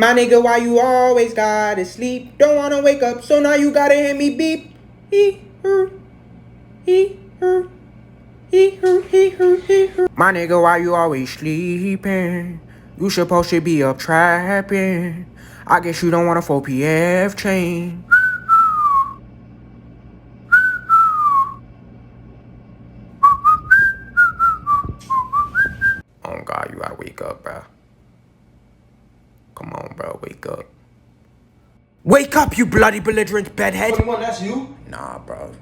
My nigga, why you always gotta sleep? Don't wanna wake up, so now you gotta hear me beep. He hurt, he hurt, he hurt, he hurt, he hurt. My nigga, why you always sleeping? You supposed to be up trapping. I guess you don't want a 4 PF chain. Oh God, you gotta wake up, bro. Come on, bro, wake up. Wake up, you bloody belligerent bedhead! 21, that's you? Nah, bro.